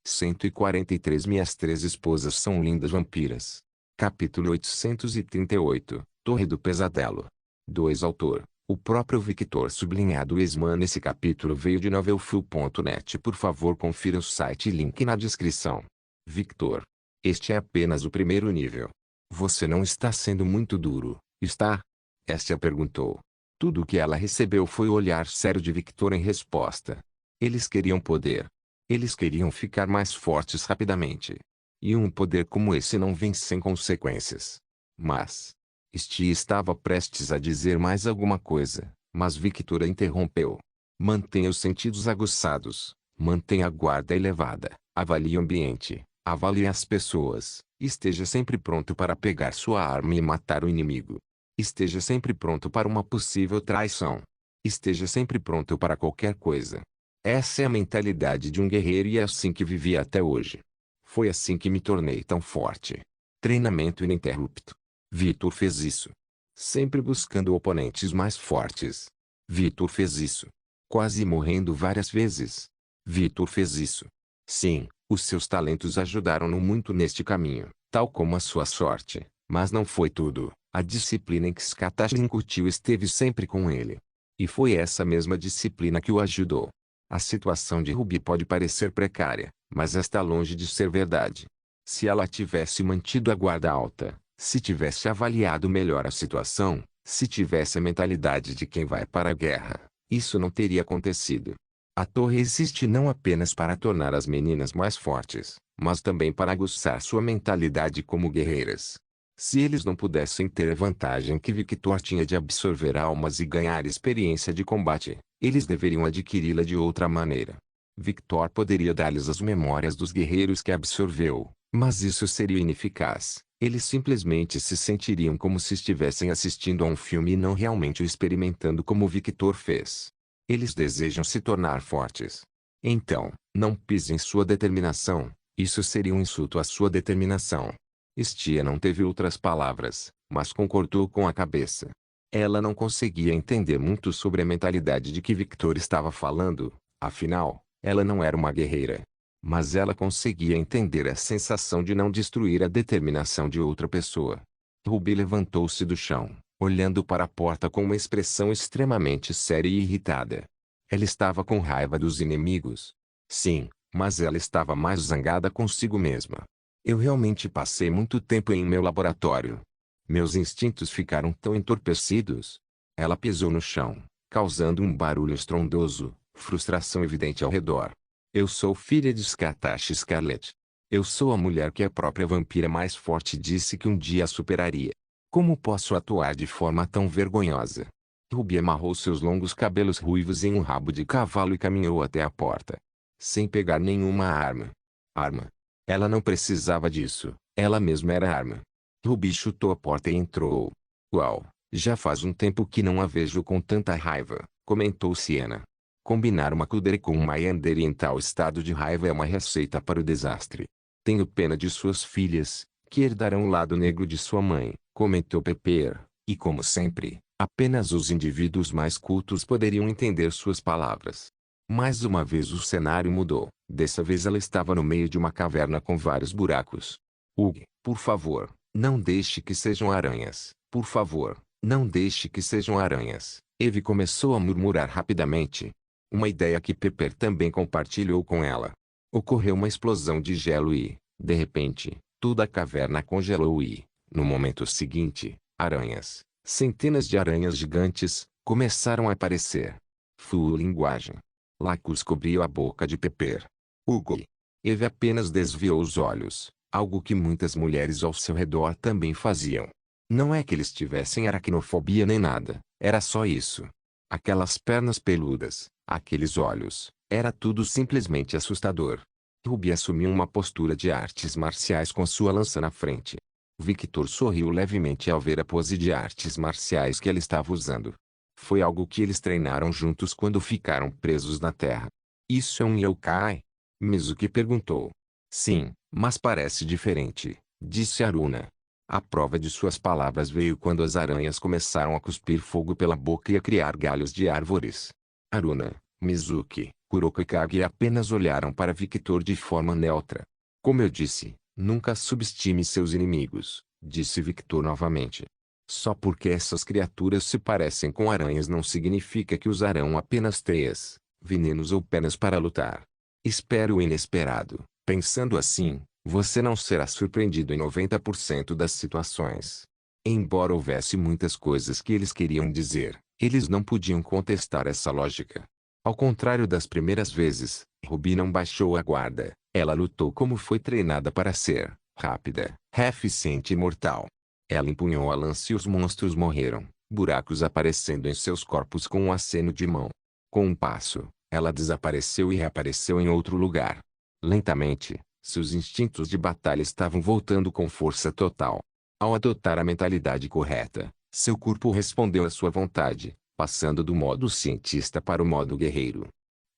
143 Minhas três esposas são lindas vampiras. Capítulo 838, Torre do Pesadelo. 2 Autor, o próprio Victor sublinhado Esman. Esse capítulo veio de novelfull.net. Por favor confira o site e link na descrição. Victor. Este é apenas o primeiro nível. Você não está sendo muito duro, está? Estia perguntou. Tudo o que ela recebeu foi o olhar sério de Victor em resposta. Eles queriam poder. Eles queriam ficar mais fortes rapidamente. E um poder como esse não vem sem consequências. Mas... Estia estava prestes a dizer mais alguma coisa, mas Victor a interrompeu. Mantenha os sentidos aguçados, mantenha a guarda elevada, avalie o ambiente, avalie as pessoas, esteja sempre pronto para pegar sua arma e matar o inimigo. Esteja sempre pronto para uma possível traição. Esteja sempre pronto para qualquer coisa. Essa é a mentalidade de um guerreiro e é assim que vivi até hoje. Foi assim que me tornei tão forte. Treinamento ininterrupto. Victor fez isso. Sempre buscando oponentes mais fortes. Victor fez isso. Quase morrendo várias vezes. Victor fez isso. Sim, os seus talentos ajudaram-no muito neste caminho, tal como a sua sorte, mas não foi tudo. A disciplina em que Skatash incutiu esteve sempre com ele. E foi essa mesma disciplina que o ajudou. A situação de Ruby pode parecer precária, mas está longe de ser verdade. Se ela tivesse mantido a guarda alta, se tivesse avaliado melhor a situação, se tivesse a mentalidade de quem vai para a guerra, isso não teria acontecido. A torre existe não apenas para tornar as meninas mais fortes, mas também para aguçar sua mentalidade como guerreiras. Se eles não pudessem ter a vantagem que Victor tinha de absorver almas e ganhar experiência de combate, eles deveriam adquiri-la de outra maneira. Victor poderia dar-lhes as memórias dos guerreiros que absorveu, mas isso seria ineficaz. Eles simplesmente se sentiriam como se estivessem assistindo a um filme e não realmente o experimentando como Victor fez. Eles desejam se tornar fortes. Então, não pise em sua determinação, isso seria um insulto à sua determinação. Estia não teve outras palavras, mas concordou com a cabeça. Ela não conseguia entender muito sobre a mentalidade de que Victor estava falando, afinal, ela não era uma guerreira. Mas ela conseguia entender a sensação de não destruir a determinação de outra pessoa. Ruby levantou-se do chão, olhando para a porta com uma expressão extremamente séria e irritada. Ela estava com raiva dos inimigos. Sim, mas ela estava mais zangada consigo mesma. Eu realmente passei muito tempo em meu laboratório. Meus instintos ficaram tão entorpecidos. Ela pisou no chão, causando um barulho estrondoso, frustração evidente ao redor. Eu sou filha de Skatash Scarlet. Eu sou a mulher que a própria vampira mais forte disse que um dia a superaria. Como posso atuar de forma tão vergonhosa? Ruby amarrou seus longos cabelos ruivos em um rabo de cavalo e caminhou até a porta. Sem pegar nenhuma arma. Arma? Ela não precisava disso, ela mesma era a arma. Ruby chutou a porta e entrou. Uau, já faz um tempo que não a vejo com tanta raiva, comentou Sienna. Combinar uma Kudere com uma Yandere em tal estado de raiva é uma receita para o desastre. Tenho pena de suas filhas, que herdarão o lado negro de sua mãe, comentou Pepper, e como sempre, apenas os indivíduos mais cultos poderiam entender suas palavras. Mais uma vez o cenário mudou, dessa vez ela estava no meio de uma caverna com vários buracos. Hugh, por favor, não deixe que sejam aranhas, por favor, não deixe que sejam aranhas. Eve começou a murmurar rapidamente. Uma ideia que Pepper também compartilhou com ela. Ocorreu uma explosão de gelo e, de repente, toda a caverna congelou e, no momento seguinte, aranhas, centenas de aranhas gigantes, começaram a aparecer. Full linguagem. Lacus cobriu a boca de Pepper. Hugo. Eve apenas desviou os olhos, algo que muitas mulheres ao seu redor também faziam. Não é que eles tivessem aracnofobia nem nada, era só isso. Aquelas pernas peludas, aqueles olhos, era tudo simplesmente assustador. Ruby assumiu uma postura de artes marciais com sua lança na frente. Victor sorriu levemente ao ver a pose de artes marciais que ela estava usando. Foi algo que eles treinaram juntos quando ficaram presos na Terra. Isso é um yokai? Mizuki perguntou. Sim, mas parece diferente, disse Aruna. A prova de suas palavras veio quando as aranhas começaram a cuspir fogo pela boca e a criar galhos de árvores. Aruna, Mizuki, Kuroko e Kage apenas olharam para Victor de forma neutra. Como eu disse, nunca subestime seus inimigos, disse Victor novamente. Só porque essas criaturas se parecem com aranhas não significa que usarão apenas teias, venenos ou penas para lutar. Espere o inesperado. Pensando assim, você não será surpreendido em 90% das situações. Embora houvesse muitas coisas que eles queriam dizer, eles não podiam contestar essa lógica. Ao contrário das primeiras vezes, Ruby não baixou a guarda. Ela lutou como foi treinada para ser rápida, eficiente e mortal. Ela empunhou a lança e os monstros morreram, buracos aparecendo em seus corpos com um aceno de mão. Com um passo, ela desapareceu e reapareceu em outro lugar. Lentamente, seus instintos de batalha estavam voltando com força total. Ao adotar a mentalidade correta, seu corpo respondeu à sua vontade, passando do modo cientista para o modo guerreiro.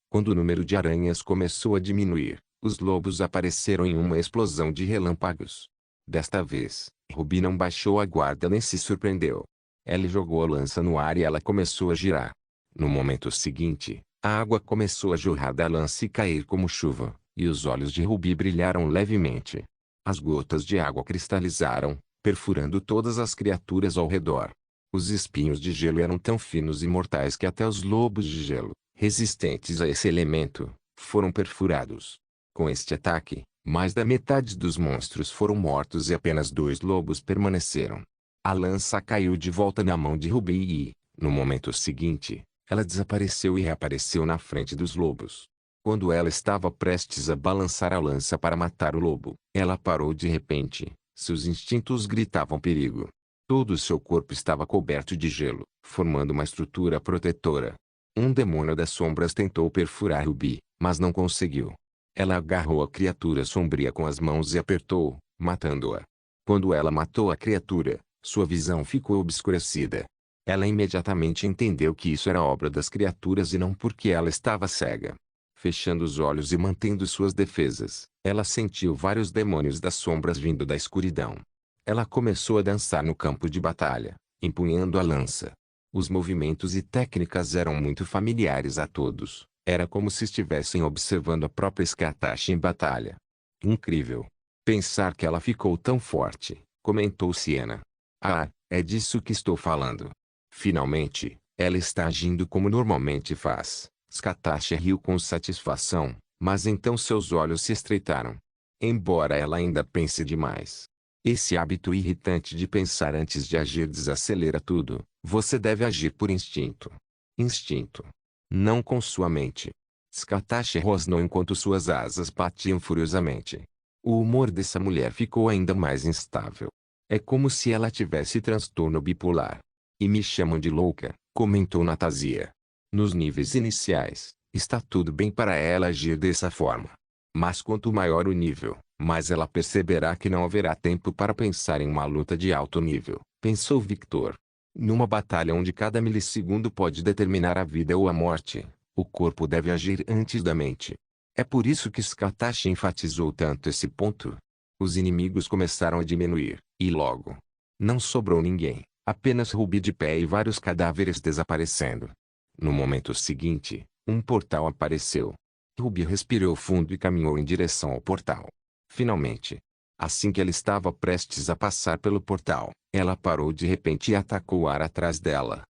Quando o número de aranhas começou a diminuir, os lobos apareceram em uma explosão de relâmpagos. Desta vez, Ruby não baixou a guarda nem se surpreendeu. Ela jogou a lança no ar e ela começou a girar. No momento seguinte, a água começou a jorrar da lança e cair como chuva, e os olhos de Ruby brilharam levemente. As gotas de água cristalizaram, perfurando todas as criaturas ao redor. Os espinhos de gelo eram tão finos e mortais que até os lobos de gelo, resistentes a esse elemento, foram perfurados. Com este ataque, mais da metade dos monstros foram mortos e apenas 2 lobos permaneceram. A lança caiu de volta na mão de Ruby e, no momento seguinte, ela desapareceu e reapareceu na frente dos lobos. Quando ela estava prestes a balançar a lança para matar o lobo, ela parou de repente. Seus instintos gritavam perigo. Todo o seu corpo estava coberto de gelo, formando uma estrutura protetora. Um demônio das sombras tentou perfurar Ruby, mas não conseguiu. Ela agarrou a criatura sombria com as mãos e apertou, matando-a. Quando ela matou a criatura, sua visão ficou obscurecida. Ela imediatamente entendeu que isso era obra das criaturas e não porque ela estava cega. Fechando os olhos e mantendo suas defesas, ela sentiu vários demônios das sombras vindo da escuridão. Ela começou a dançar no campo de batalha, empunhando a lança. Os movimentos e técnicas eram muito familiares a todos. Era como se estivessem observando a própria Skatach em batalha. Incrível. Pensar que ela ficou tão forte, comentou Siena. Ah, é disso que estou falando. Finalmente, ela está agindo como normalmente faz. Skatach riu com satisfação, mas então seus olhos se estreitaram. Embora ela ainda pense demais. Esse hábito irritante de pensar antes de agir desacelera tudo. Você deve agir por instinto. Instinto. Não com sua mente. Skatach rosnou enquanto suas asas batiam furiosamente. O humor dessa mulher ficou ainda mais instável. É como se ela tivesse transtorno bipolar. E me chamam de louca, comentou Natasia. Nos níveis iniciais, está tudo bem para ela agir dessa forma. Mas quanto maior o nível, mais ela perceberá que não haverá tempo para pensar em uma luta de alto nível, pensou Victor. Numa batalha onde cada milissegundo pode determinar a vida ou a morte, o corpo deve agir antes da mente. É por isso que Skatach enfatizou tanto esse ponto. Os inimigos começaram a diminuir, e logo, não sobrou ninguém, apenas Ruby de pé e vários cadáveres desaparecendo. No momento seguinte, um portal apareceu. Ruby respirou fundo e caminhou em direção ao portal. Finalmente, assim que ela estava prestes a passar pelo portal, ela parou de repente e atacou o ar atrás dela.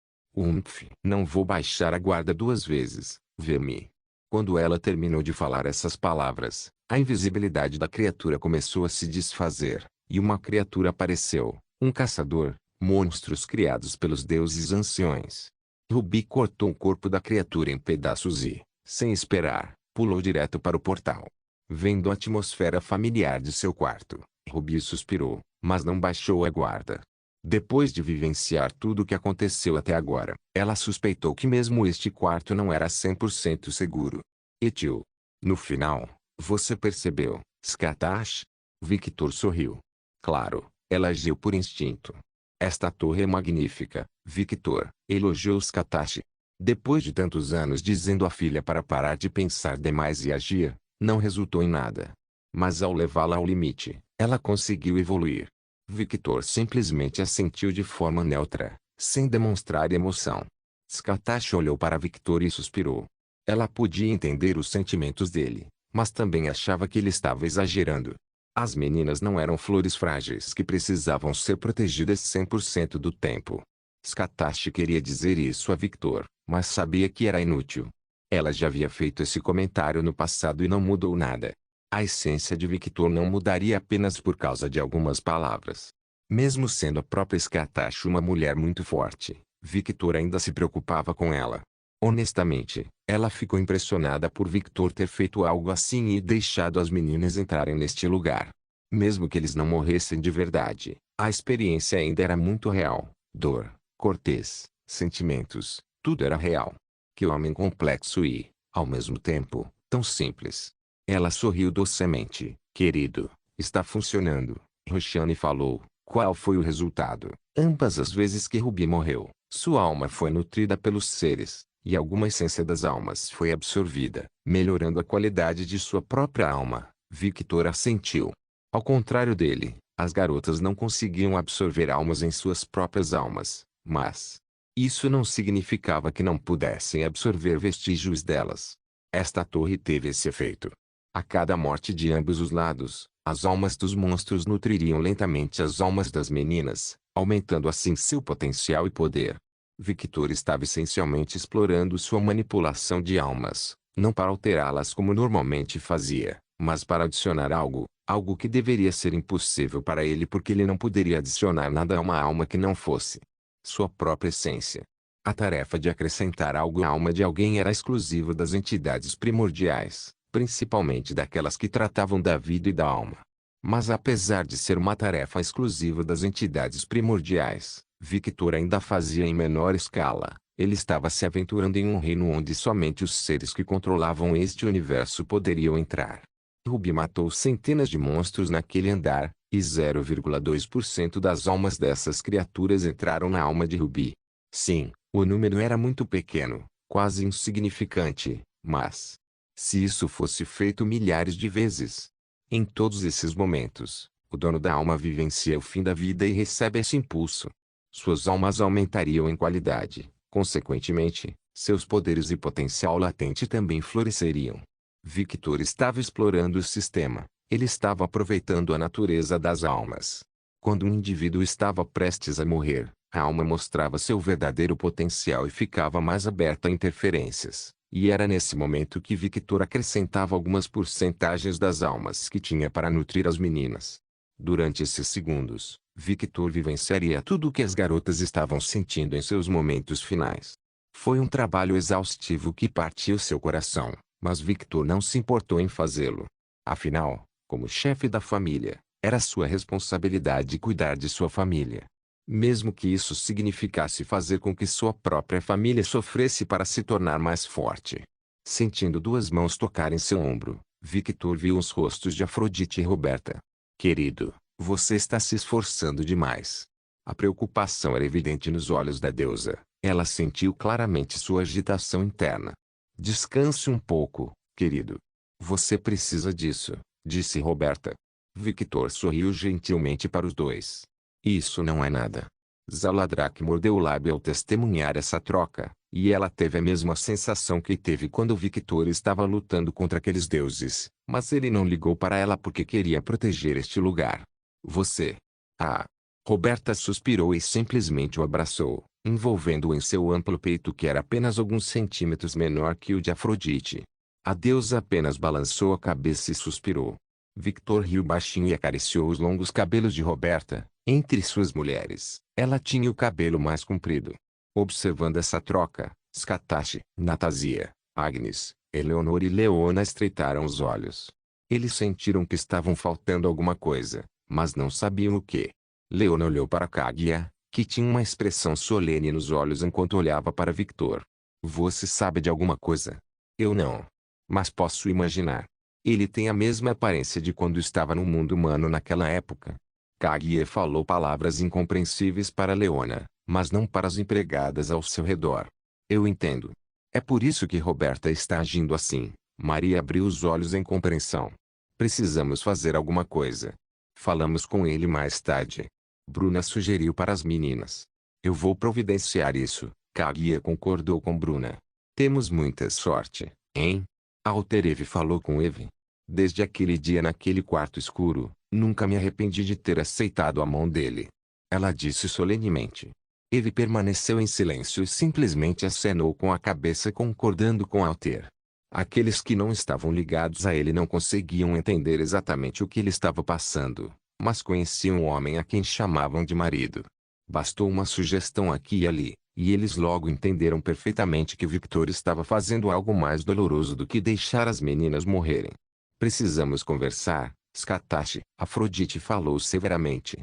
Não vou baixar a guarda 2 vezes, vê-me. Quando ela terminou de falar essas palavras, a invisibilidade da criatura começou a se desfazer, e uma criatura apareceu, um caçador, monstros criados pelos deuses anciões. Ruby cortou o corpo da criatura em pedaços e, sem esperar, pulou direto para o portal. Vendo a atmosfera familiar de seu quarto, Ruby suspirou, mas não baixou a guarda. Depois de vivenciar tudo o que aconteceu até agora, ela suspeitou que mesmo este quarto não era 100% seguro. Tio. No final, você percebeu, Skatach? Victor sorriu. Claro, ela agiu por instinto. Esta torre é magnífica, Victor, elogiou Skatach. Depois de tantos anos dizendo à filha para parar de pensar demais e agir, não resultou em nada. Mas ao levá-la ao limite, ela conseguiu evoluir. Victor simplesmente assentiu de forma neutra, sem demonstrar emoção. Skatach olhou para Victor e suspirou. Ela podia entender os sentimentos dele, mas também achava que ele estava exagerando. As meninas não eram flores frágeis que precisavam ser protegidas 100% do tempo. Scatashi queria dizer isso a Victor, mas sabia que era inútil. Ela já havia feito esse comentário no passado e não mudou nada. A essência de Victor não mudaria apenas por causa de algumas palavras. Mesmo sendo a própria Scatashi uma mulher muito forte, Victor ainda se preocupava com ela. Honestamente, ela ficou impressionada por Victor ter feito algo assim e deixado as meninas entrarem neste lugar. Mesmo que eles não morressem de verdade, a experiência ainda era muito real. Dor, cortês, sentimentos, tudo era real. Que homem complexo e, ao mesmo tempo, tão simples. Ela sorriu docemente. Querido, está funcionando. Roshani falou. Qual foi o resultado? Ambas as vezes que Ruby morreu, sua alma foi nutrida pelos seres, e alguma essência das almas foi absorvida, melhorando a qualidade de sua própria alma. Victor assentiu. Ao contrário dele, as garotas não conseguiam absorver almas em suas próprias almas, mas isso não significava que não pudessem absorver vestígios delas. Esta torre teve esse efeito. A cada morte de ambos os lados, as almas dos monstros nutririam lentamente as almas das meninas, aumentando assim seu potencial e poder. Victor estava essencialmente explorando sua manipulação de almas, não para alterá-las como normalmente fazia, mas para adicionar algo que deveria ser impossível para ele porque ele não poderia adicionar nada a uma alma que não fosse sua própria essência. A tarefa de acrescentar algo à alma de alguém era exclusiva das entidades primordiais, principalmente daquelas que tratavam da vida e da alma. Mas apesar de ser uma tarefa exclusiva das entidades primordiais, Victor ainda fazia em menor escala. Ele estava se aventurando em um reino onde somente os seres que controlavam este universo poderiam entrar. Ruby matou centenas de monstros naquele andar, e 0,2% das almas dessas criaturas entraram na alma de Ruby. Sim, o número era muito pequeno, quase insignificante, mas se isso fosse feito milhares de vezes, em todos esses momentos, o dono da alma vivencia o fim da vida e recebe esse impulso. Suas almas aumentariam em qualidade, consequentemente, seus poderes e potencial latente também floresceriam. Victor estava explorando o sistema, ele estava aproveitando a natureza das almas. Quando um indivíduo estava prestes a morrer, a alma mostrava seu verdadeiro potencial e ficava mais aberta a interferências. E era nesse momento que Victor acrescentava algumas porcentagens das almas que tinha para nutrir as meninas. Durante esses segundos, Victor vivenciaria tudo o que as garotas estavam sentindo em seus momentos finais. Foi um trabalho exaustivo que partiu seu coração, mas Victor não se importou em fazê-lo. Afinal, como chefe da família, era sua responsabilidade cuidar de sua família. Mesmo que isso significasse fazer com que sua própria família sofresse para se tornar mais forte. Sentindo duas mãos tocarem seu ombro, Victor viu os rostos de Afrodite e Roberta. Querido, você está se esforçando demais. A preocupação era evidente nos olhos da deusa. Ela sentiu claramente sua agitação interna. Descanse um pouco, querido. Você precisa disso, disse Roberta. Victor sorriu gentilmente para os dois. Isso não é nada. Zaladrak mordeu o lábio ao testemunhar essa troca, e ela teve a mesma sensação que teve quando Victor estava lutando contra aqueles deuses, mas ele não ligou para ela porque queria proteger este lugar. Você. Ah. Roberta suspirou e simplesmente o abraçou, envolvendo-o em seu amplo peito que era apenas alguns centímetros menor que o de Afrodite. A deusa apenas balançou a cabeça e suspirou. Victor riu baixinho e acariciou os longos cabelos de Roberta. Entre suas mulheres, ela tinha o cabelo mais comprido. Observando essa troca, Scatashi, Natasia, Agnes, Eleonor e Leona estreitaram os olhos. Eles sentiram que estavam faltando alguma coisa, mas não sabiam o que. Leona olhou para Kaguya, que tinha uma expressão solene nos olhos enquanto olhava para Victor. Você sabe de alguma coisa? Eu não. Mas posso imaginar. Ele tem a mesma aparência de quando estava no mundo humano naquela época. Kaguya falou palavras incompreensíveis para Leona, mas não para as empregadas ao seu redor. Eu entendo. É por isso que Roberta está agindo assim. Maria abriu os olhos em compreensão. Precisamos fazer alguma coisa. Falamos com ele mais tarde. Bruna sugeriu para as meninas. Eu vou providenciar isso. Kaguya concordou com Bruna. Temos muita sorte. Hein? Alter Eve falou com Eve. Desde aquele dia naquele quarto escuro, nunca me arrependi de ter aceitado a mão dele. Ela disse solenemente. Eve permaneceu em silêncio e simplesmente acenou com a cabeça concordando com Alter. Aqueles que não estavam ligados a ele não conseguiam entender exatamente o que ele estava passando, mas conheciam o homem a quem chamavam de marido. Bastou uma sugestão aqui e ali, e eles logo entenderam perfeitamente que Victor estava fazendo algo mais doloroso do que deixar as meninas morrerem. Precisamos conversar, Scatache, Afrodite falou severamente.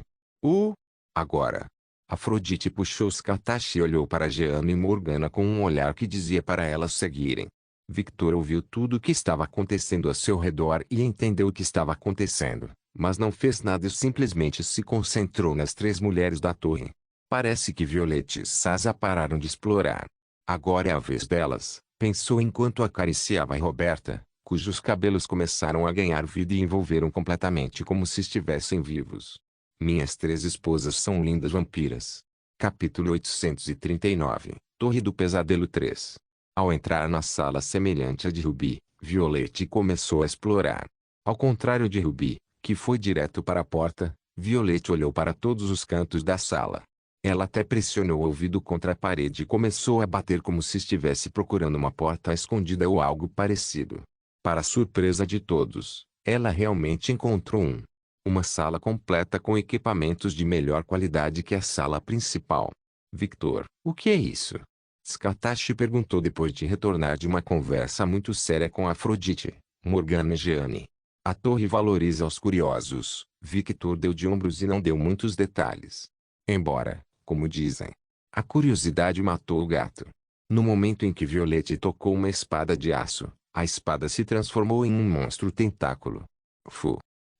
Agora. Afrodite puxou Scatache e olhou para Jeanne e Morgana com um olhar que dizia para elas seguirem. Victor ouviu tudo o que estava acontecendo a seu redor e entendeu o que estava acontecendo, mas não fez nada e simplesmente se concentrou nas três mulheres da torre. Parece que Violette e Sasa pararam de explorar. Agora é a vez delas, pensou enquanto acariciava Roberta, cujos cabelos começaram a ganhar vida e envolveram completamente como se estivessem vivos. Minhas três esposas são lindas vampiras. Capítulo 839, Torre do Pesadelo 3. Ao entrar na sala semelhante à de Ruby, Violette começou a explorar. Ao contrário de Ruby, que foi direto para a porta, Violette olhou para todos os cantos da sala. Ela até pressionou o ouvido contra a parede e começou a bater como se estivesse procurando uma porta escondida ou algo parecido. Para surpresa de todos, ela realmente encontrou uma sala completa com equipamentos de melhor qualidade que a sala principal. Victor, o que é isso? Scatache perguntou depois de retornar de uma conversa muito séria com Afrodite, Morgana e Jeanne. A torre valoriza os curiosos. Victor deu de ombros e não deu muitos detalhes. Embora, como dizem, a curiosidade matou o gato. No momento em que Violette tocou uma espada de aço, a espada se transformou em um monstro tentáculo.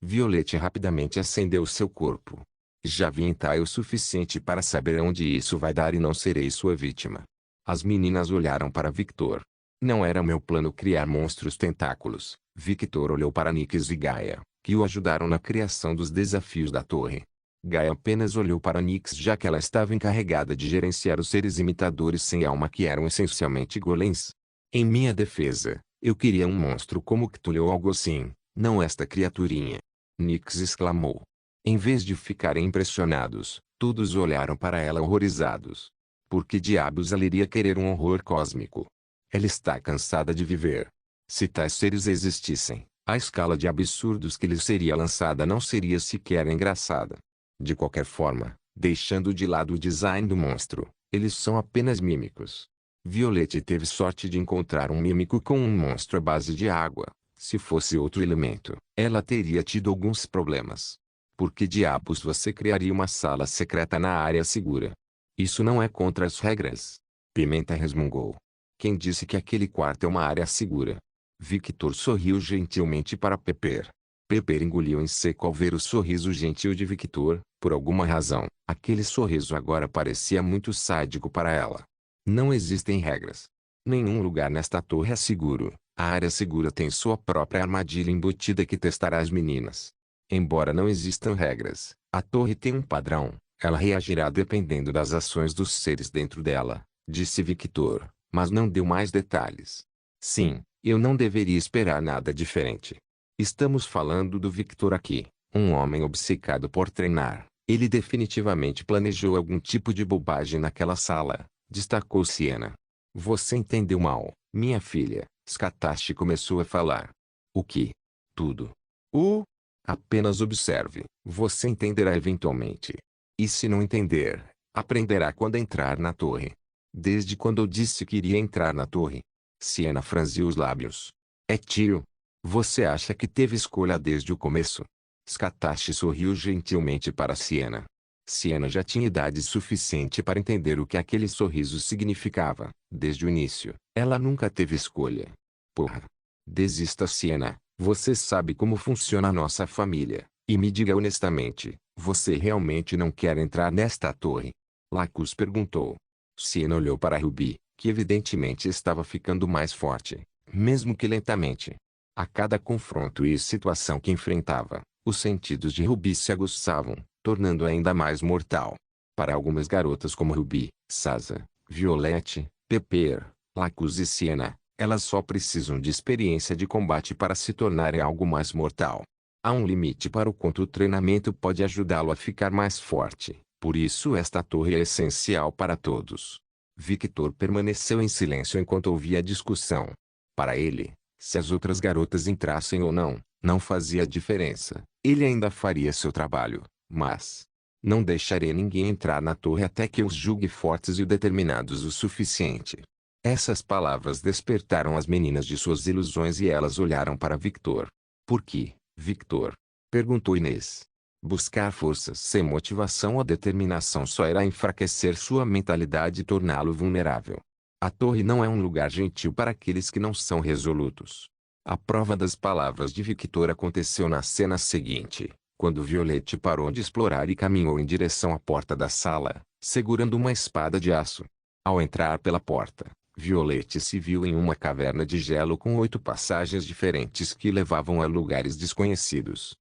Violette rapidamente acendeu seu corpo. Já vi hentai o suficiente para saber onde isso vai dar e não serei sua vítima. As meninas olharam para Victor. Não era meu plano criar monstros tentáculos. Victor olhou para Nyx e Gaia, que o ajudaram na criação dos desafios da torre. Gaia apenas olhou para Nyx já que ela estava encarregada de gerenciar os seres imitadores sem alma que eram essencialmente golems. Em minha defesa, eu queria um monstro como Cthulhu ou algo assim, não esta criaturinha. Nyx exclamou. Em vez de ficarem impressionados, todos olharam para ela horrorizados. Por que diabos ela iria querer um horror cósmico? Ela está cansada de viver. Se tais seres existissem, a escala de absurdos que lhes seria lançada não seria sequer engraçada. De qualquer forma, deixando de lado o design do monstro, eles são apenas mímicos. Violette teve sorte de encontrar um mímico com um monstro à base de água. Se fosse outro elemento, ela teria tido alguns problemas. Por que diabos você criaria uma sala secreta na área segura? Isso não é contra as regras. Pimenta resmungou. Quem disse que aquele quarto é uma área segura? Victor sorriu gentilmente para Pepper. Pepper engoliu em seco ao ver o sorriso gentil de Victor. Por alguma razão, aquele sorriso agora parecia muito sádico para ela. Não existem regras. Nenhum lugar nesta torre é seguro. A área segura tem sua própria armadilha embutida que testará as meninas. Embora não existam regras, a torre tem um padrão. Ela reagirá dependendo das ações dos seres dentro dela, disse Victor, mas não deu mais detalhes. Sim, eu não deveria esperar nada diferente. Estamos falando do Victor aqui, um homem obcecado por treinar. Ele definitivamente planejou algum tipo de bobagem naquela sala, destacou Siena. Você entendeu mal, minha filha. Scatache começou a falar. O que? Tudo. Apenas observe, você entenderá eventualmente. E se não entender, aprenderá quando entrar na torre. Desde quando eu disse que iria entrar na torre? Siena franziu os lábios. É tio. Você acha que teve escolha desde o começo? Scatache sorriu gentilmente para Siena. Siena já tinha idade suficiente para entender o que aquele sorriso significava. Desde o início, ela nunca teve escolha. Porra. Desista, Siena. Você sabe como funciona a nossa família. E me diga honestamente, você realmente não quer entrar nesta torre? Lacus perguntou. Siena olhou para Ruby, que evidentemente estava ficando mais forte, mesmo que lentamente. A cada confronto e situação que enfrentava, os sentidos de Ruby se aguçavam, tornando-a ainda mais mortal. Para algumas garotas como Ruby, Sasa, Violette, Pepper, Lacus e Siena, Elas só precisam de experiência de combate para se tornarem algo mais mortal. Há um limite para o quanto o treinamento pode ajudá-lo a ficar mais forte. Por isso esta torre é essencial para todos. Victor permaneceu em silêncio enquanto ouvia a discussão. Para ele, se as outras garotas entrassem ou não, não fazia diferença. Ele ainda faria seu trabalho, mas não deixarei ninguém entrar na torre até que os julgue fortes e determinados o suficiente. Essas palavras despertaram as meninas de suas ilusões e elas olharam para Victor. Por que, Victor? Perguntou Inês. Buscar forças sem motivação ou determinação só irá enfraquecer sua mentalidade e torná-lo vulnerável. A torre não é um lugar gentil para aqueles que não são resolutos. A prova das palavras de Victor aconteceu na cena seguinte, quando Violette parou de explorar e caminhou em direção à porta da sala, segurando uma espada de aço. Ao entrar pela porta, Violette se viu em uma caverna de gelo com 8 passagens diferentes que levavam a lugares desconhecidos.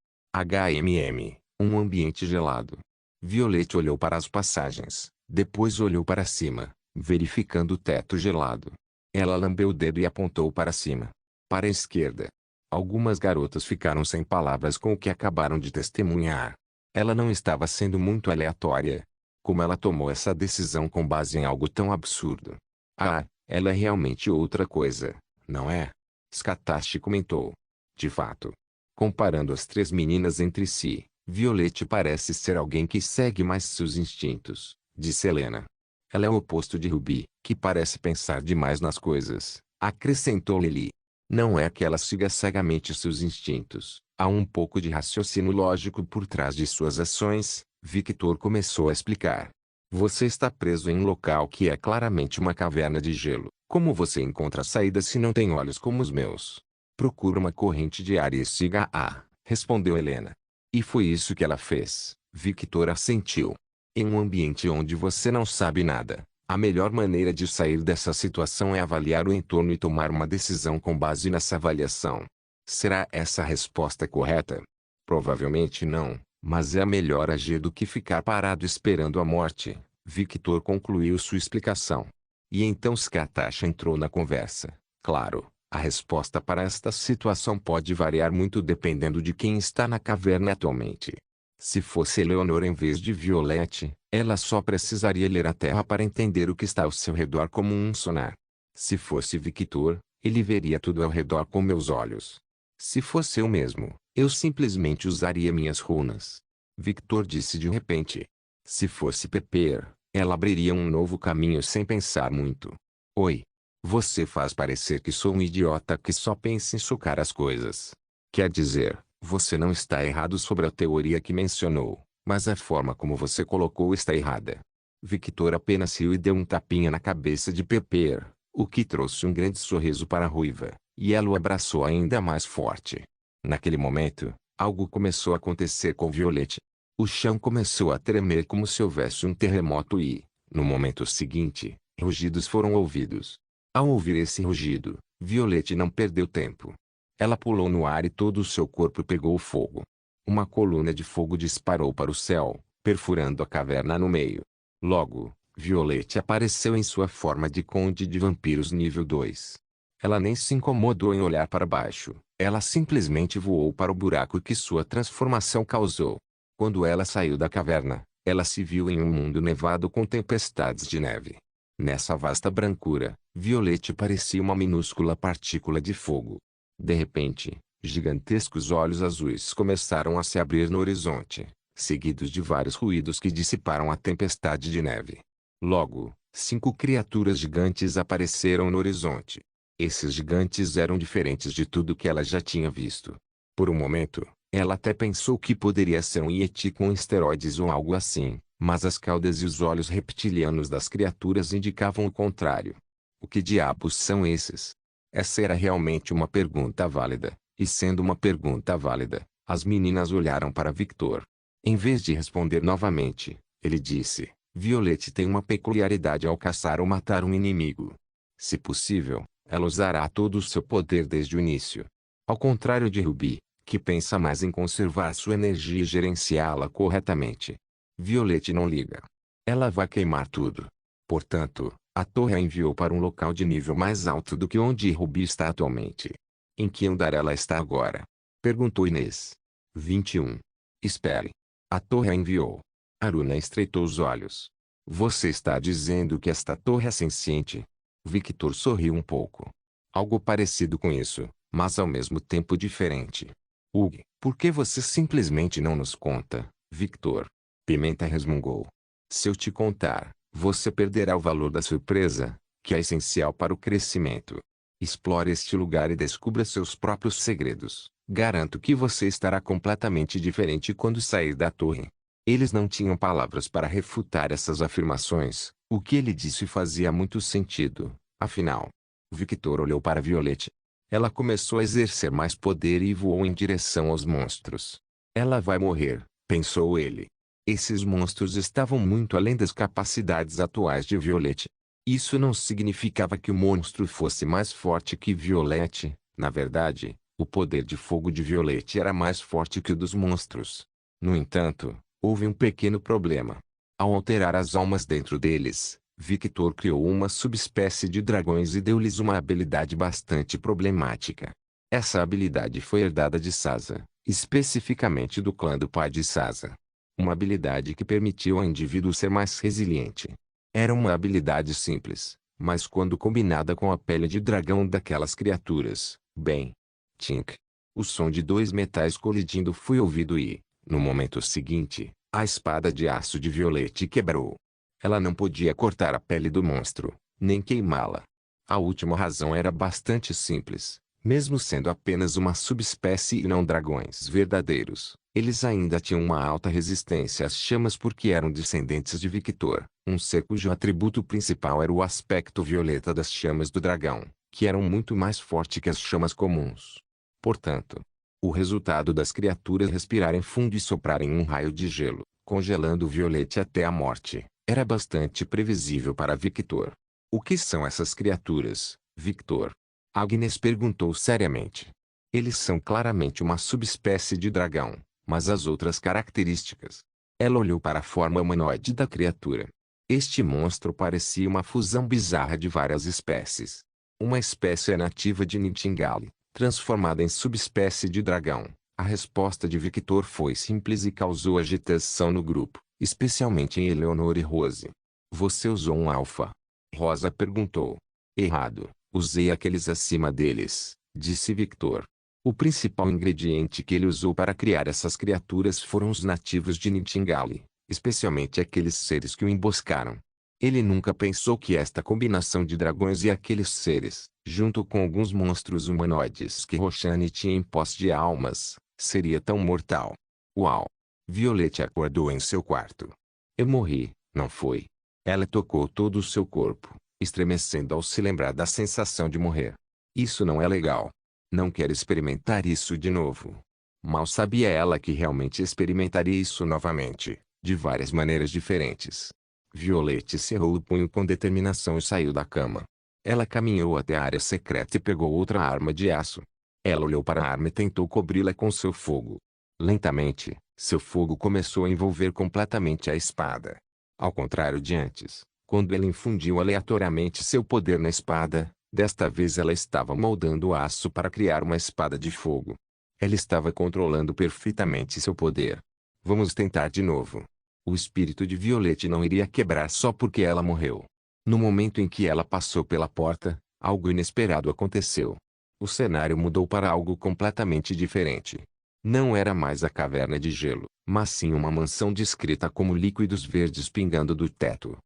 Um ambiente gelado. Violette olhou para as passagens, depois olhou para cima, verificando o teto gelado. Ela lambeu o dedo e apontou para cima. Para a esquerda. Algumas garotas ficaram sem palavras com o que acabaram de testemunhar. Ela não estava sendo muito aleatória. Como ela tomou essa decisão com base em algo tão absurdo? Ah, ela é realmente outra coisa, não é? Scataste comentou. De fato. Comparando as 3 meninas entre si, Violette parece ser alguém que segue mais seus instintos, disse Helena. Ela é o oposto de Ruby, que parece pensar demais nas coisas, acrescentou Lily. Não é que ela siga cegamente seus instintos, há um pouco de raciocínio lógico por trás de suas ações, Victor começou a explicar. Você está preso em um local que é claramente uma caverna de gelo. Como você encontra saída se não tem olhos como os meus? Procura uma corrente de ar e siga-a, respondeu Helena. E foi isso que ela fez, Victor assentiu. Em um ambiente onde você não sabe nada, a melhor maneira de sair dessa situação é avaliar o entorno e tomar uma decisão com base nessa avaliação. Será essa a resposta correta? Provavelmente não, mas é melhor agir do que ficar parado esperando a morte, Victor concluiu sua explicação. E então Scatacha entrou na conversa. Claro, a resposta para esta situação pode variar muito dependendo de quem está na caverna atualmente. Se fosse Eleanor em vez de Violette, ela só precisaria ler a terra para entender o que está ao seu redor como um sonar. Se fosse Victor, ele veria tudo ao redor com meus olhos. Se fosse eu mesmo, eu simplesmente usaria minhas runas. Victor disse de repente. Se fosse Pepper, ela abriria um novo caminho sem pensar muito. Oi. Você faz parecer que sou um idiota que só pensa em socar as coisas. Quer dizer, você não está errado sobre a teoria que mencionou, mas a forma como você colocou está errada. Victor apenas riu e deu um tapinha na cabeça de Pepper, o que trouxe um grande sorriso para a ruiva, e ela o abraçou ainda mais forte. Naquele momento, algo começou a acontecer com Violette. O chão começou a tremer como se houvesse um terremoto e, no momento seguinte, rugidos foram ouvidos. Ao ouvir esse rugido, Violette não perdeu tempo. Ela pulou no ar e todo o seu corpo pegou fogo. Uma coluna de fogo disparou para o céu, perfurando a caverna no meio. Logo, Violette apareceu em sua forma de Conde de Vampiros nível 2. Ela nem se incomodou em olhar para baixo, ela simplesmente voou para o buraco que sua transformação causou. Quando ela saiu da caverna, ela se viu em um mundo nevado com tempestades de neve. Nessa vasta brancura, Violette parecia uma minúscula partícula de fogo. De repente, gigantescos olhos azuis começaram a se abrir no horizonte, seguidos de vários ruídos que dissiparam a tempestade de neve. Logo, 5 criaturas gigantes apareceram no horizonte. Esses gigantes eram diferentes de tudo que ela já tinha visto. Por um momento, ela até pensou que poderia ser um Yeti com esteroides ou algo assim, mas as caudas e os olhos reptilianos das criaturas indicavam o contrário. O que diabos são esses? Essa era realmente uma pergunta válida, e sendo uma pergunta válida, as meninas olharam para Victor. Em vez de responder novamente, ele disse, Violette tem uma peculiaridade ao caçar ou matar um inimigo. Se possível, ela usará todo o seu poder desde o início. Ao contrário de Ruby, que pensa mais em conservar sua energia e gerenciá-la corretamente. Violette não liga. Ela vai queimar tudo. Portanto, A torre a enviou para um local de nível mais alto do que onde Ruby está atualmente. Em que andar ela está agora? Perguntou Inês. 21. Espere. A torre a enviou. Aruna estreitou os olhos. Você está dizendo que esta torre é senciente? Victor sorriu um pouco. Algo parecido com isso, mas ao mesmo tempo diferente. Hugh, por que você simplesmente não nos conta, Victor? Pimenta resmungou. Se eu te contar, você perderá o valor da surpresa, que é essencial para o crescimento. Explore este lugar e descubra seus próprios segredos. Garanto que você estará completamente diferente quando sair da torre. Eles não tinham palavras para refutar essas afirmações. O que ele disse fazia muito sentido, afinal. Victor olhou para Violette. Ela começou a exercer mais poder e voou em direção aos monstros. Ela vai morrer, pensou ele. Esses monstros estavam muito além das capacidades atuais de Violette. Isso não significava que o monstro fosse mais forte que Violette. Na verdade, o poder de fogo de Violette era mais forte que o dos monstros. No entanto, houve um pequeno problema. Ao alterar as almas dentro deles, Victor criou uma subespécie de dragões e deu-lhes uma habilidade bastante problemática. Essa habilidade foi herdada de Sasa, especificamente do clã do pai de Sasa. Uma habilidade que permitiu ao indivíduo ser mais resiliente. Era uma habilidade simples, mas quando combinada com a pele de dragão daquelas criaturas, bem. Tink. O som de dois metais colidindo foi ouvido e, no momento seguinte, a espada de aço de Violette quebrou. Ela não podia cortar a pele do monstro, nem queimá-la. A última razão era bastante simples. Mesmo sendo apenas uma subespécie e não dragões verdadeiros, eles ainda tinham uma alta resistência às chamas porque eram descendentes de Victor, um ser cujo atributo principal era o aspecto violeta das chamas do dragão, que eram muito mais forte que as chamas comuns. Portanto, o resultado das criaturas respirarem fundo e soprarem um raio de gelo, congelando Violette até a morte, era bastante previsível para Victor. O que são essas criaturas, Victor? Agnes perguntou seriamente. Eles são claramente uma subespécie de dragão, mas as outras características. Ela olhou para a forma humanoide da criatura. Este monstro parecia uma fusão bizarra de várias espécies. Uma espécie nativa de Nightingale, transformada em subespécie de dragão. A resposta de Victor foi simples e causou agitação no grupo, especialmente em Eleanor e Rose. Você usou um alfa? Rosa perguntou. Errado. Usei aqueles acima deles, disse Victor. O principal ingrediente que ele usou para criar essas criaturas foram os nativos de Nightingale, especialmente aqueles seres que o emboscaram. Ele nunca pensou que esta combinação de dragões e aqueles seres, junto com alguns monstros humanoides que Roshani tinha em posse de almas, seria tão mortal. Uau! Violette acordou em seu quarto. Eu morri, não foi? Ela tocou todo o seu corpo, estremecendo ao se lembrar da sensação de morrer. Isso não é legal. Não quero experimentar isso de novo. Mal sabia ela que realmente experimentaria isso novamente, de várias maneiras diferentes. Violette cerrou o punho com determinação e saiu da cama. Ela caminhou até a área secreta e pegou outra arma de aço. Ela olhou para a arma e tentou cobri-la com seu fogo. Lentamente, seu fogo começou a envolver completamente a espada. Ao contrário de antes, quando ele infundiu aleatoriamente seu poder na espada, desta vez ela estava moldando o aço para criar uma espada de fogo. Ela estava controlando perfeitamente seu poder. Vamos tentar de novo. O espírito de Violette não iria quebrar só porque ela morreu. No momento em que ela passou pela porta, algo inesperado aconteceu. O cenário mudou para algo completamente diferente. Não era mais a caverna de gelo, mas sim uma mansão descrita como líquidos verdes pingando do teto.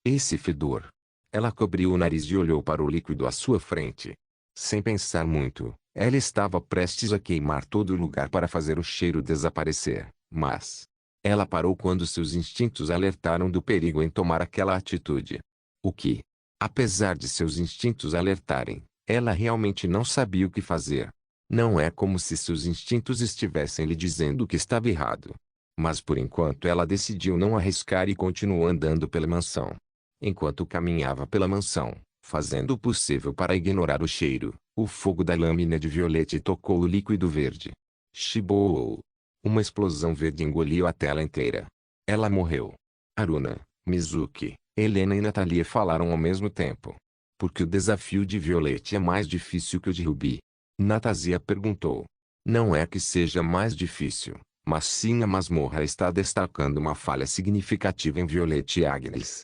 Esse fedor. Ela cobriu o nariz e olhou para o líquido à sua frente. Sem pensar muito, ela estava prestes a queimar todo o lugar para fazer o cheiro desaparecer, mas ela parou quando seus instintos alertaram do perigo em tomar aquela atitude. O que? Apesar de seus instintos alertarem, ela realmente não sabia o que fazer. Não é como se seus instintos estivessem lhe dizendo que estava errado. Mas por enquanto ela decidiu não arriscar e continuou andando pela mansão. Enquanto caminhava pela mansão, fazendo o possível para ignorar o cheiro, o fogo da lâmina de Violette tocou o líquido verde. Shibou! Uma explosão verde engoliu a tela inteira. Ela morreu. Aruna, Mizuki, Helena e Natalia falaram ao mesmo tempo. Porque o desafio de Violette é mais difícil que o de Ruby? Natalia perguntou. Não é que seja mais difícil, mas sim a masmorra está destacando uma falha significativa em Violette e Agnes.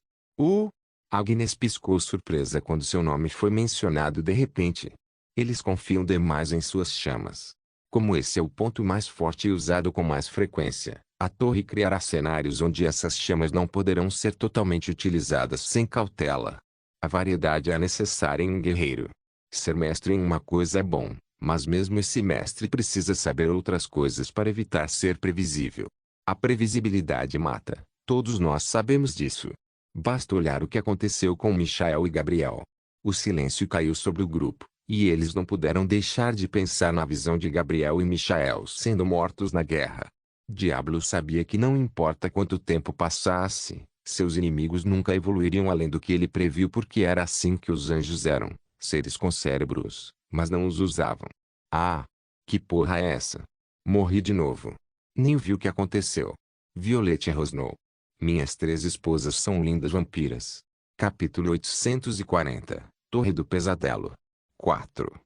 Agnes piscou surpresa quando seu nome foi mencionado de repente. Eles confiam demais em suas chamas. Como esse é o ponto mais forte e usado com mais frequência, a torre criará cenários onde essas chamas não poderão ser totalmente utilizadas sem cautela. A variedade é necessária em um guerreiro. Ser mestre em uma coisa é bom, mas mesmo esse mestre precisa saber outras coisas para evitar ser previsível. A previsibilidade mata, todos nós sabemos disso. Basta olhar o que aconteceu com Michael e Gabriel. O silêncio caiu sobre o grupo, e eles não puderam deixar de pensar na visão de Gabriel e Michael sendo mortos na guerra. Diablo sabia que não importa quanto tempo passasse, seus inimigos nunca evoluiriam além do que ele previu porque era assim que os anjos eram, seres com cérebros, mas não os usavam. Ah! Que porra é essa? Morri de novo. Nem vi o que aconteceu. Violette rosnou. Minhas 3 esposas são lindas vampiras. Capítulo 840. Torre do Pesadelo. 4.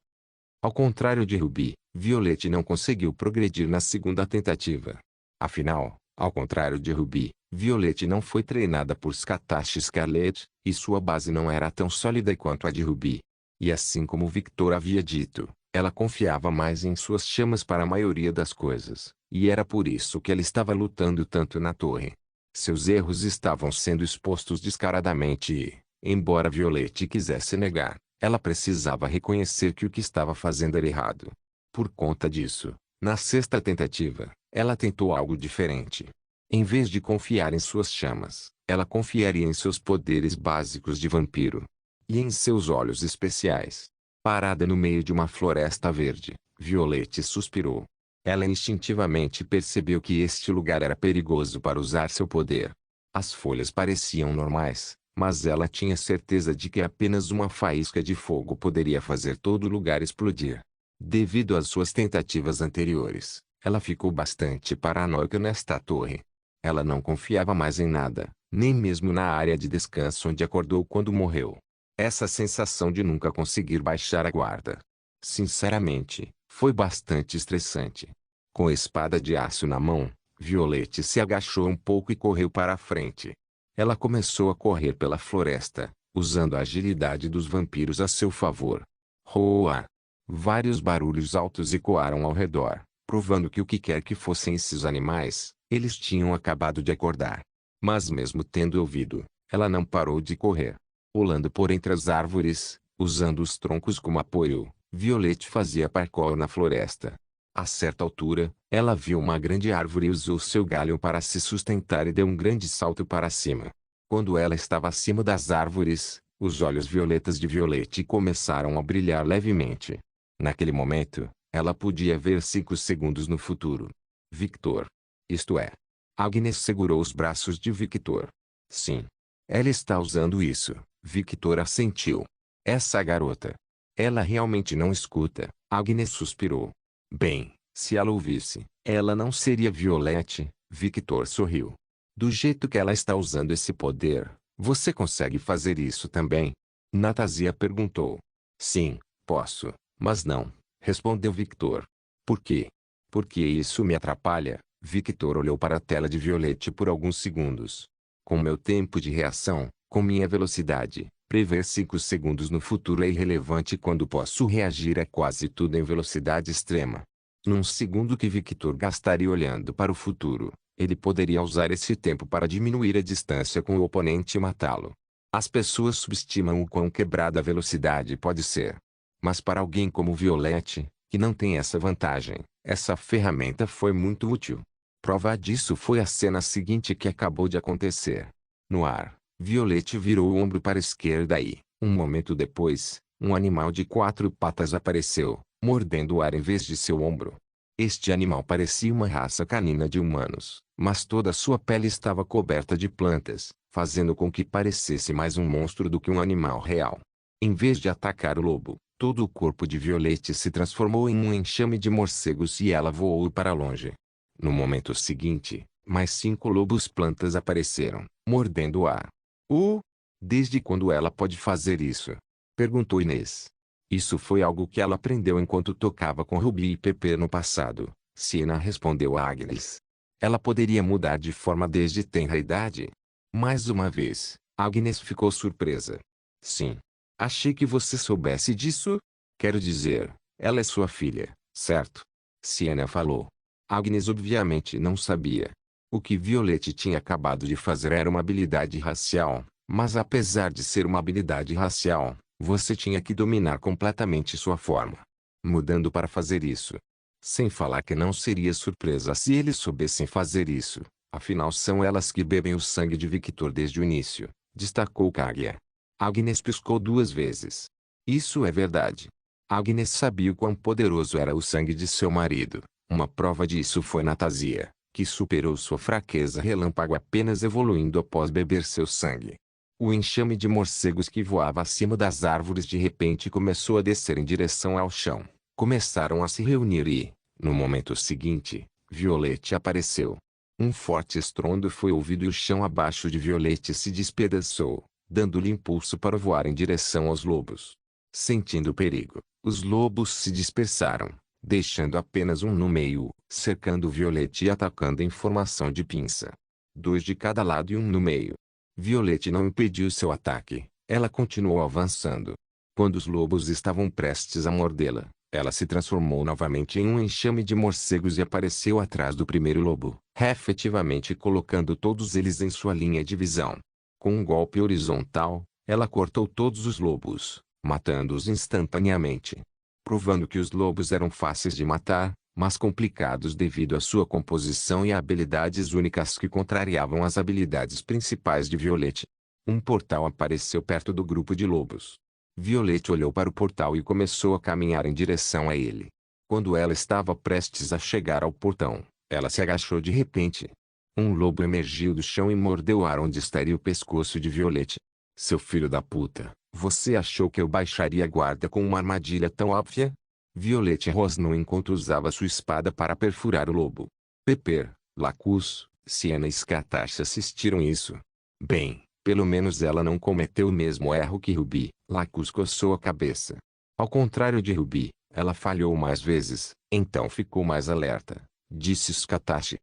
Ao contrário de Ruby, Violette não conseguiu progredir na segunda tentativa. Afinal, ao contrário de Ruby, Violette não foi treinada por Scatash Scarlet, e sua base não era tão sólida quanto a de Ruby. E assim como Victor havia dito, ela confiava mais em suas chamas para a maioria das coisas, e era por isso que ela estava lutando tanto na torre. Seus erros estavam sendo expostos descaradamente e, embora Violette quisesse negar, ela precisava reconhecer que o que estava fazendo era errado. Por conta disso, na sexta tentativa, ela tentou algo diferente. Em vez de confiar em suas chamas, ela confiaria em seus poderes básicos de vampiro. E em seus olhos especiais. Parada no meio de uma floresta verde, Violette suspirou. Ela instintivamente percebeu que este lugar era perigoso para usar seu poder. As folhas pareciam normais, mas ela tinha certeza de que apenas uma faísca de fogo poderia fazer todo o lugar explodir. Devido às suas tentativas anteriores, ela ficou bastante paranoica nesta torre. Ela não confiava mais em nada, nem mesmo na área de descanso onde acordou quando morreu. Essa sensação de nunca conseguir baixar a guarda. Sinceramente, foi bastante estressante. Com a espada de aço na mão, Violette se agachou um pouco e correu para a frente. Ela começou a correr pela floresta, usando a agilidade dos vampiros a seu favor. Roa! Vários barulhos altos ecoaram ao redor, provando que o que quer que fossem esses animais, eles tinham acabado de acordar. Mas mesmo tendo ouvido, ela não parou de correr. Pulando por entre as árvores, usando os troncos como apoio, Violette fazia parkour na floresta. A certa altura, ela viu uma grande árvore e usou seu galho para se sustentar e deu um grande salto para cima. Quando ela estava acima das árvores, os olhos violetas de Violette começaram a brilhar levemente. Naquele momento, ela podia ver 5 segundos no futuro. Victor. Isto é. Agnes segurou os braços de Victor. Sim. Ela está usando isso. Victor assentiu. Essa garota. Ela realmente não escuta. Agnes suspirou. Bem, se ela ouvisse, ela não seria Violette. Victor sorriu. Do jeito que ela está usando esse poder, você consegue fazer isso também? Natalia perguntou. Sim, posso, mas não, respondeu Victor. Por quê? Porque isso me atrapalha. Victor olhou para a tela de Violette por alguns segundos. Com meu tempo de reação, com minha velocidade, prever 5 segundos no futuro é irrelevante quando posso reagir a quase tudo em velocidade extrema. Num segundo que Victor gastaria olhando para o futuro, ele poderia usar esse tempo para diminuir a distância com o oponente e matá-lo. As pessoas subestimam o quão quebrada a velocidade pode ser. Mas para alguém como Violette, que não tem essa vantagem, essa ferramenta foi muito útil. Prova disso foi a cena seguinte que acabou de acontecer. No ar, Violette virou o ombro para a esquerda e, um momento depois, um animal de 4 patas apareceu, mordendo o ar em vez de seu ombro. Este animal parecia uma raça canina de humanos, mas toda sua pele estava coberta de plantas, fazendo com que parecesse mais um monstro do que um animal real. Em vez de atacar o lobo, todo o corpo de Violette se transformou em um enxame de morcegos e ela voou para longe. No momento seguinte, mais 5 lobos plantas apareceram, mordendo o ar. Desde quando ela pode fazer isso? Perguntou Inês. Isso foi algo que ela aprendeu enquanto tocava com Ruby e Pepper no passado. Siena respondeu a Agnes. Ela poderia mudar de forma desde tenra idade? Mais uma vez, Agnes ficou surpresa. Sim. Achei que você soubesse disso? Quero dizer, ela é sua filha, certo? Siena falou. Agnes obviamente não sabia. O que Violette tinha acabado de fazer era uma habilidade racial, mas apesar de ser uma habilidade racial, você tinha que dominar completamente sua forma. Mudando para fazer isso. Sem falar que não seria surpresa se eles soubessem fazer isso, afinal são elas que bebem o sangue de Victor desde o início, destacou Kaguya. Agnes piscou 2 vezes. Isso é verdade. Agnes sabia o quão poderoso era o sangue de seu marido. Uma prova disso foi Natásia, que superou sua fraqueza relâmpago apenas evoluindo após beber seu sangue. O enxame de morcegos que voava acima das árvores de repente começou a descer em direção ao chão. Começaram a se reunir e, no momento seguinte, Violette apareceu. Um forte estrondo foi ouvido e o chão abaixo de Violette se despedaçou, dando-lhe impulso para voar em direção aos lobos. Sentindo o perigo, os lobos se dispersaram, deixando apenas um no meio, cercando Violette e atacando em formação de pinça. 2 de cada lado e um no meio. Violette não impediu seu ataque, ela continuou avançando. Quando os lobos estavam prestes a mordê-la, ela se transformou novamente em um enxame de morcegos e apareceu atrás do primeiro lobo, efetivamente colocando todos eles em sua linha de visão. Com um golpe horizontal, ela cortou todos os lobos, matando-os instantaneamente. Provando que os lobos eram fáceis de matar, mas complicados devido à sua composição e a habilidades únicas que contrariavam as habilidades principais de Violette. Um portal apareceu perto do grupo de lobos. Violette olhou para o portal e começou a caminhar em direção a ele. Quando ela estava prestes a chegar ao portão, ela se agachou de repente. Um lobo emergiu do chão e mordeu o ar onde estaria o pescoço de Violette. Seu filho da puta, você achou que eu baixaria a guarda com uma armadilha tão óbvia? Violette rosnou enquanto usava sua espada para perfurar o lobo. Pepper, Lacus, Siena e Scatache assistiram isso. Bem, pelo menos ela não cometeu o mesmo erro que Ruby. Lacus coçou a cabeça. Ao contrário de Ruby, ela falhou mais vezes, então ficou mais alerta, disse Scatache.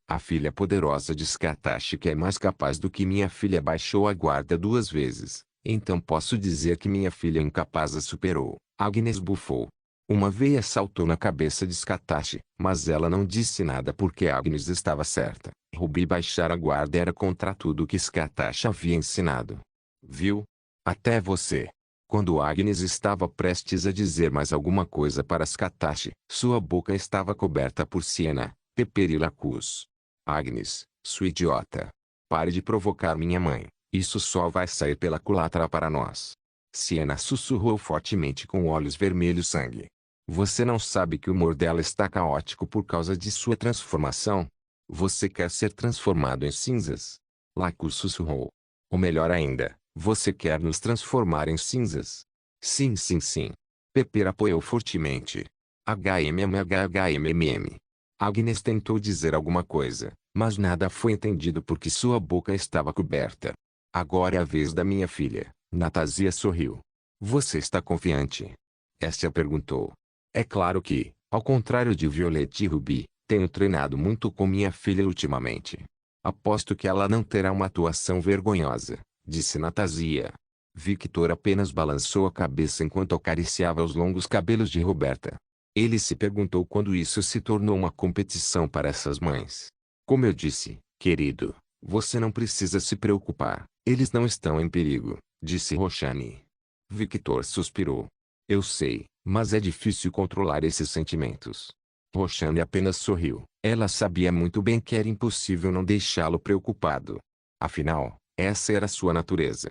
A filha poderosa de Scatache que é mais capaz do que minha filha baixou a guarda 2 vezes, então posso dizer que minha filha incapaz a superou. Agnes bufou. Uma veia saltou na cabeça de Scatache, mas ela não disse nada porque Agnes estava certa. Ruby baixar a guarda era contra tudo que Scatache havia ensinado. Viu? Até você. Quando Agnes estava prestes a dizer mais alguma coisa para Scatache, sua boca estava coberta por Siena, Pepper e Lacus. Agnes, sua idiota. Pare de provocar minha mãe. Isso só vai sair pela culatra para nós. Siena sussurrou fortemente com olhos vermelhos sangue. Você não sabe que o humor dela está caótico por causa de sua transformação? Você quer ser transformado em cinzas? Lacus sussurrou. Ou melhor ainda, você quer nos transformar em cinzas? Sim, sim, sim. Pepper apoiou fortemente. HMMHHMMM. Agnes tentou dizer alguma coisa, mas nada foi entendido porque sua boca estava coberta. Agora é a vez da minha filha. Natásia sorriu. Você está confiante? Estia perguntou. É claro que, ao contrário de Violette e Ruby, tenho treinado muito com minha filha ultimamente. Aposto que ela não terá uma atuação vergonhosa, disse Natásia. Victor apenas balançou a cabeça enquanto acariciava os longos cabelos de Roberta. Ele se perguntou quando isso se tornou uma competição para essas mães. Como eu disse, querido, você não precisa se preocupar, eles não estão em perigo, disse Roxane. Victor suspirou. Eu sei, mas é difícil controlar esses sentimentos. Roxane apenas sorriu. Ela sabia muito bem que era impossível não deixá-lo preocupado. Afinal, essa era sua natureza.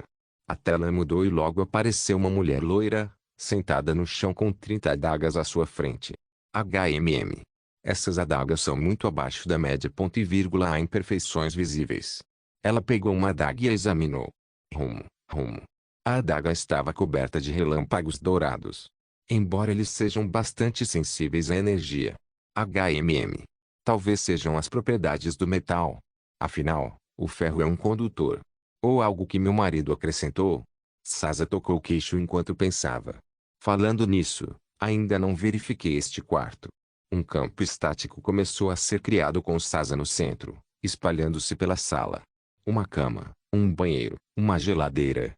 A tela mudou e logo apareceu uma mulher loira, sentada no chão com 30 adagas à sua frente. HMM. Essas adagas são muito abaixo da média. Há imperfeições visíveis. Ela pegou uma adaga e a examinou. Rumo. A adaga estava coberta de relâmpagos dourados. Embora eles sejam bastante sensíveis à energia. HMM. Talvez sejam as propriedades do metal. Afinal, o ferro é um condutor. Ou algo que meu marido acrescentou? Sasa tocou o queixo enquanto pensava. Falando nisso, ainda não verifiquei este quarto. Um campo estático começou a ser criado com Sasa no centro, espalhando-se pela sala. Uma cama, um banheiro, uma geladeira,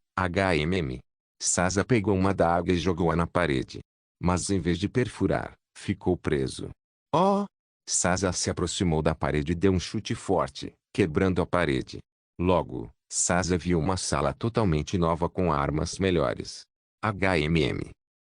Sasa pegou uma daga e jogou-a na parede. Mas em vez de perfurar, ficou preso. Oh! Sasa se aproximou da parede e deu um chute forte, quebrando a parede. Logo, Sasa viu uma sala totalmente nova com armas melhores.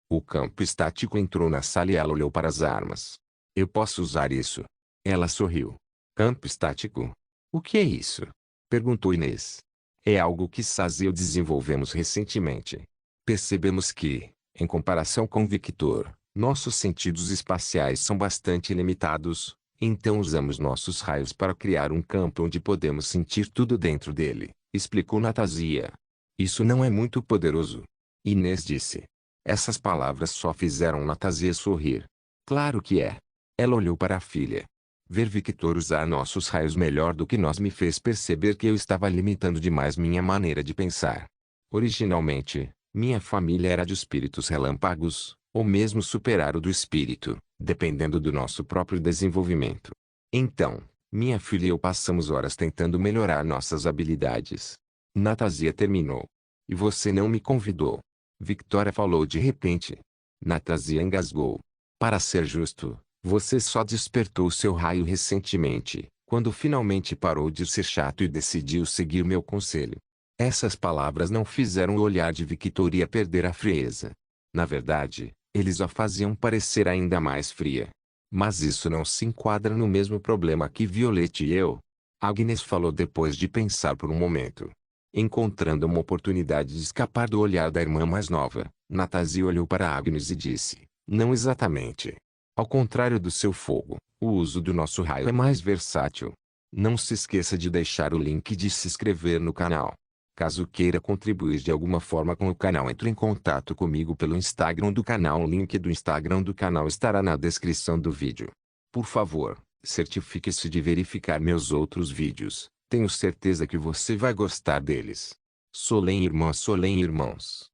O campo estático entrou na sala e ela olhou para as armas. Eu posso usar isso? Ela sorriu. Campo estático? O que é isso? Perguntou Inês. É algo que Sasa e eu desenvolvemos recentemente. Percebemos que, em comparação com Victor, nossos sentidos espaciais são bastante limitados, então usamos nossos raios para criar um campo onde podemos sentir tudo dentro dele, explicou Natasia. Isso não é muito poderoso? Inês disse. Essas palavras só fizeram Natasia sorrir. Claro que é. Ela olhou para a filha. Ver Victor usar nossos raios melhor do que nós me fez perceber que eu estava limitando demais minha maneira de pensar. Originalmente, minha família era de espíritos relâmpagos, ou mesmo superar o do espírito, dependendo do nosso próprio desenvolvimento. Então, minha filha e eu passamos horas tentando melhorar nossas habilidades. Natasia terminou. E você não me convidou. Victoria falou de repente. Natasia engasgou. Para ser justo, você só despertou seu raio recentemente, quando finalmente parou de ser chato e decidiu seguir meu conselho. Essas palavras não fizeram o olhar de Victoria perder a frieza. Na verdade, eles a faziam parecer ainda mais fria. Mas isso não se enquadra no mesmo problema que Violette e eu. Agnes falou depois de pensar por um momento. Encontrando uma oportunidade de escapar do olhar da irmã mais nova, Natasia olhou para Agnes e disse, não exatamente. Ao contrário do seu fogo, o uso do nosso raio é mais versátil. Não se esqueça de deixar o link de se inscrever no canal. Caso queira contribuir de alguma forma com o canal, entre em contato comigo pelo Instagram do canal. O link do Instagram do canal estará na descrição do vídeo. Por favor, certifique-se de verificar meus outros vídeos. Tenho certeza que você vai gostar deles. Solem irmãs, Solem irmãos.